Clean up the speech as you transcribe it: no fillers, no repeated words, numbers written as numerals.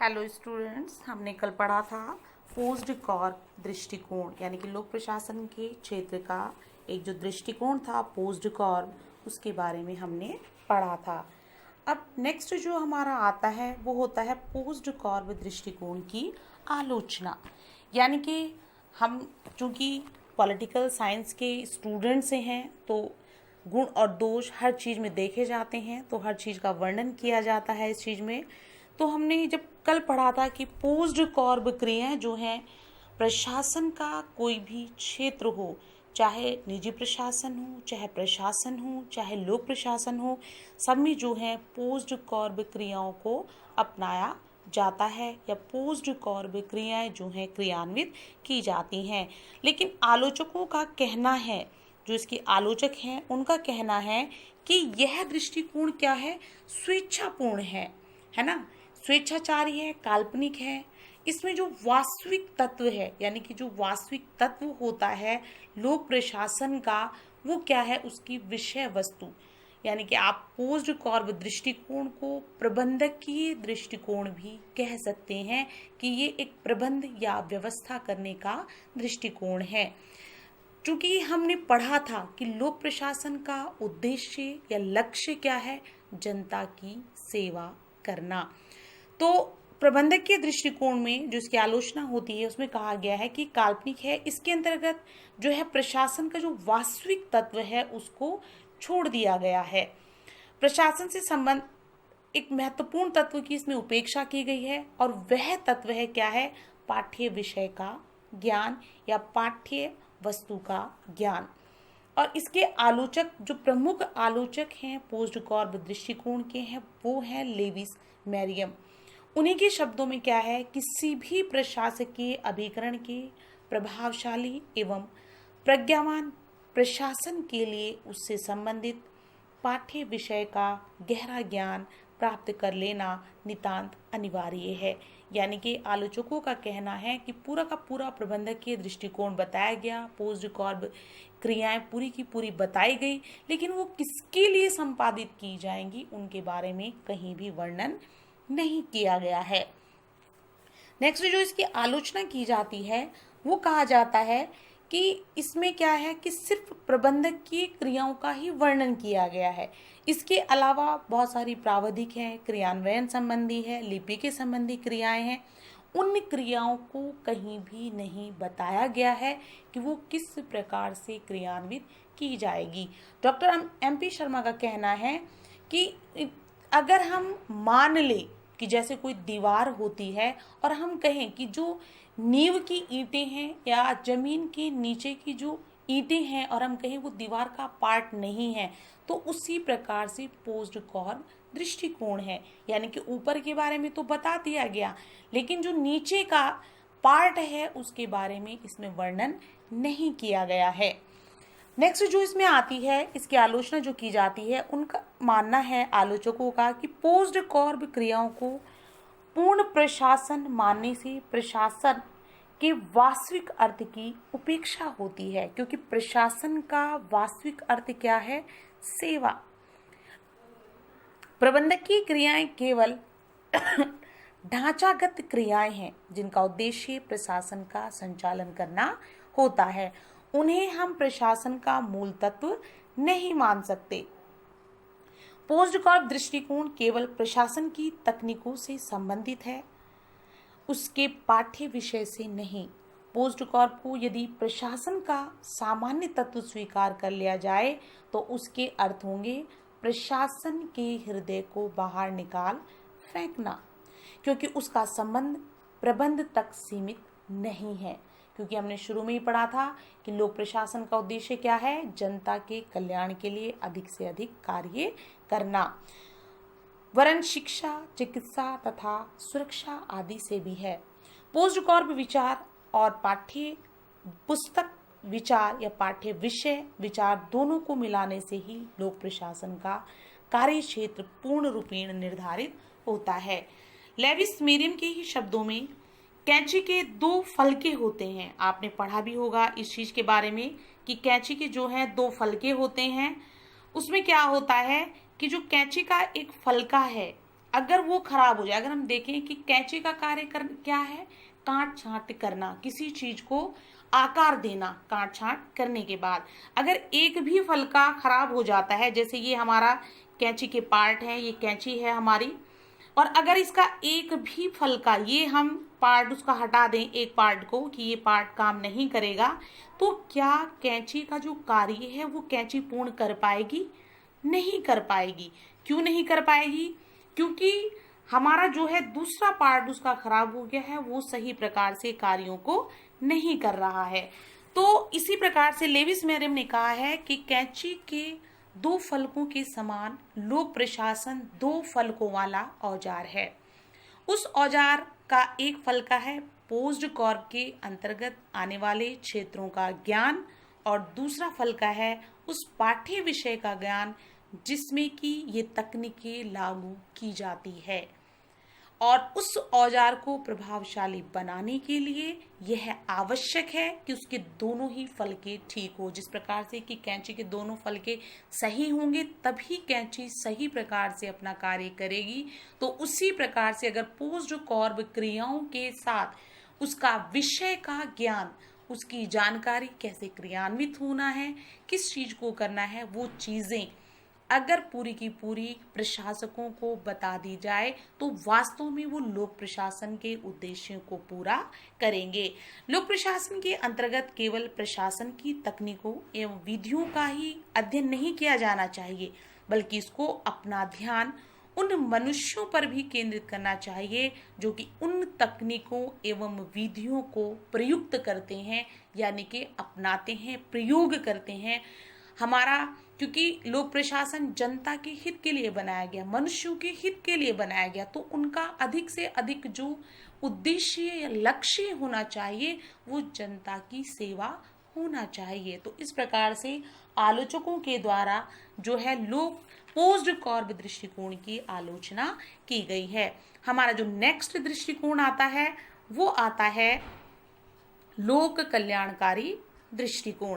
Hello students, हमने कल पढ़ा था पोस्ट कॉर्प दृष्टिकोण यानी कि लोक प्रशासन के क्षेत्र का एक जो दृष्टिकोण था पोस्ट कॉर्प, उसके बारे में हमने पढ़ा था। अब नेक्स्ट जो हमारा आता है वो होता है पोस्ट कॉर्प दृष्टिकोण की आलोचना। यानी कि हम चूँकि पॉलिटिकल साइंस के स्टूडेंट से हैं तो गुण और दोष हर चीज़ में देखे जाते हैं, तो हर चीज़ का वर्णन किया जाता है इस चीज़ में। तो हमने जब कल पढ़ा था कि पोस्ट कॉर्प क्रियाएं जो हैं प्रशासन का कोई भी क्षेत्र हो, चाहे निजी प्रशासन हो, चाहे प्रशासन हो, चाहे लोक प्रशासन हो, सब में जो है पोस्ट कॉर्प क्रियाओं को अपनाया जाता है या पोस्ट कॉर्प क्रियाएं जो हैं क्रियान्वित की जाती हैं। लेकिन आलोचकों का कहना है, जो इसके आलोचक हैं उनका कहना है कि यह दृष्टिकोण क्या है, स्वेच्छापूर्ण है ना, स्वेच्छाचारी है, काल्पनिक है। इसमें जो वास्तविक तत्व है यानी कि जो वास्तविक तत्व होता है लोक प्रशासन का, वो क्या है, उसकी विषय वस्तु। यानी कि आप पोस्ट कॉर्प दृष्टिकोण को प्रबंधकीय दृष्टिकोण भी कह सकते हैं कि ये एक प्रबंध या व्यवस्था करने का दृष्टिकोण है। चूंकि हमने पढ़ा था कि लोक प्रशासन का उद्देश्य या लक्ष्य क्या है, जनता की सेवा करना। तो प्रबंधकीय दृष्टिकोण में जो इसकी आलोचना होती है उसमें कहा गया है कि काल्पनिक है। इसके अंतर्गत जो है प्रशासन का जो वास्तविक तत्व है उसको छोड़ दिया गया है। प्रशासन से संबंध एक महत्वपूर्ण तत्व की इसमें उपेक्षा की गई है और वह तत्व है क्या है, पाठ्य विषय का ज्ञान या पाठ्य वस्तु का ज्ञान। और इसके आलोचक, जो प्रमुख आलोचक हैं पोस्ट कॉर्प दृष्टिकोण के हैं, वो है लेविस मैरियम। उन्हीं के शब्दों में क्या है, किसी भी प्रशासकीय अभिकरण के प्रभावशाली एवं प्रज्ञावान प्रशासन के लिए उससे संबंधित पाठ्य विषय का गहरा ज्ञान प्राप्त कर लेना नितांत अनिवार्य है। यानी कि आलोचकों का कहना है कि पूरा का पूरा प्रबंधकीय दृष्टिकोण बताया गया, पोस्ट कॉर्प क्रियाएं पूरी की पूरी बताई गई, लेकिन वो किसके लिए संपादित की जाएंगी उनके बारे में कहीं भी वर्णन नहीं किया गया है। नेक्स्ट जो इसकी आलोचना की जाती है वो कहा जाता है कि इसमें क्या है कि सिर्फ प्रबंधकीय क्रियाओं का ही वर्णन किया गया है। इसके अलावा बहुत सारी प्रावधिक हैं, क्रियान्वयन संबंधी है, लिपि के संबंधी क्रियाएं हैं, उन क्रियाओं को कहीं भी नहीं बताया गया है कि वो किस प्रकार से क्रियान्वित की जाएगी। डॉक्टर MP शर्मा का कहना है कि अगर हम मान ले कि जैसे कोई दीवार होती है और हम कहें कि जो नींव की ईंटें हैं या जमीन के नीचे की जो ईंटें हैं और हम कहें वो दीवार का पार्ट नहीं है, तो उसी प्रकार से पोस्ट कॉर्प दृष्टिकोण है। यानी कि ऊपर के बारे में तो बता दिया गया, लेकिन जो नीचे का पार्ट है उसके बारे में इसमें वर्णन नहीं किया गया है। नेक्स्ट जो इसमें आती है, इसकी आलोचना जो की जाती है, उनका मानना है आलोचकों का कि पोस्ट कॉर्प क्रियाओं को पूर्ण प्रशासन मानने से प्रशासन के वास्तविक अर्थ की उपेक्षा होती है, क्योंकि प्रशासन का वास्तविक अर्थ क्या है, सेवा। प्रबंधकीय क्रियाएं केवल ढांचागत क्रियाएं हैं जिनका उद्देश्य प्रशासन का संचालन करना होता है, उन्हें हम प्रशासन का मूल तत्व नहीं मान सकते। पोस्ट कॉर्प दृष्टिकोण केवल प्रशासन की तकनीकों से संबंधित है, उसके पाठ्य विषय से नहीं। पोस्ट कॉर्प को यदि प्रशासन का सामान्य तत्व स्वीकार कर लिया जाए तो उसके अर्थ होंगे प्रशासन के हृदय को बाहर निकाल फेंकना, क्योंकि उसका संबंध प्रबंध तक सीमित नहीं है। क्योंकि हमने शुरू में ही पढ़ा था कि लोक प्रशासन का उद्देश्य क्या है, जनता के कल्याण के लिए अधिक से अधिक कार्य करना, वरन शिक्षा, चिकित्सा तथा सुरक्षा आदि से भी है। पोस्ट कॉर्प विचार और पाठ्य पुस्तक विचार या पाठ्य विषय विचार दोनों को मिलाने से ही लोक प्रशासन का कार्य क्षेत्र पूर्ण रूपेण निर्धारित होता है। लेविस मैरियम के ही शब्दों में कैंची के दो फलके होते हैं। आपने पढ़ा भी होगा इस चीज के बारे में कि कैंची के जो है दो फलके होते हैं। उसमें क्या होता है कि जो कैंची का एक फलका है अगर वो खराब हो जाए, अगर हम देखें कि कैंची का कार्य क्या है, काट छांट करना, किसी चीज को आकार देना काट छांट करने के बाद। अगर एक भी फल का खराब हो जाता है, जैसे ये हमारा कैंची के पार्ट है, ये कैंची है हमारी, और अगर इसका एक भी फल का ये हम पार्ट उसका हटा दें, एक पार्ट को, कि ये पार्ट काम नहीं करेगा, तो क्या कैंची का जो कार्य है वो कैंची पूर्ण कर पाएगी? नहीं कर पाएगी। क्यों नहीं कर पाएगी? क्योंकि हमारा जो है दूसरा पार्ट उसका खराब हो गया है, वो सही प्रकार से कार्यों को नहीं कर रहा है। तो इसी प्रकार से लेविस मेरिम ने कहा है कि कैंची के दो फलकों के समान लोक प्रशासन दो फलकों वाला औजार है। उस औजार का एक फल का है पोस्ड कॉर्प के अंतर्गत आने वाले क्षेत्रों का ज्ञान, और दूसरा फल का है उस पाठ्य विषय का ज्ञान जिसमें कि ये तकनीकें लागू की जाती है। और उस औजार को प्रभावशाली बनाने के लिए यह आवश्यक है कि उसके दोनों ही फलके ठीक हो। जिस प्रकार से कि कैंची के दोनों फलके सही होंगे तभी कैंची सही प्रकार से अपना कार्य करेगी, तो उसी प्रकार से अगर पोस्ड कॉर्ब क्रियाओं के साथ उसका विषय का ज्ञान, उसकी जानकारी, कैसे क्रियान्वित होना है, किस चीज को करना है, वो चीजें अगर पूरी की पूरी प्रशासकों को बता दी जाए तो वास्तव में वो लोक प्रशासन के उद्देश्यों को पूरा करेंगे। लोक प्रशासन के अंतर्गत केवल प्रशासन की तकनीकों एवं विधियों का ही अध्ययन नहीं किया जाना चाहिए, बल्कि इसको अपना ध्यान उन मनुष्यों पर भी केंद्रित करना चाहिए जो कि उन तकनीकों एवं विधियों को प्रयुक्त करते हैं, यानी कि अपनाते हैं, प्रयोग करते हैं। हमारा क्योंकि लोक प्रशासन जनता के हित के लिए बनाया गया, मनुष्यों के हित के लिए बनाया गया, तो उनका अधिक से अधिक जो उद्देश्य या लक्ष्य होना चाहिए वो जनता की सेवा होना चाहिए। तो इस प्रकार से आलोचकों के द्वारा जो है लोक पोस्ड कॉर्ब दृष्टिकोण की आलोचना की गई है। हमारा जो नेक्स्ट दृष्टिकोण आता है वो आता है लोक कल्याणकारी दृष्टिकोण।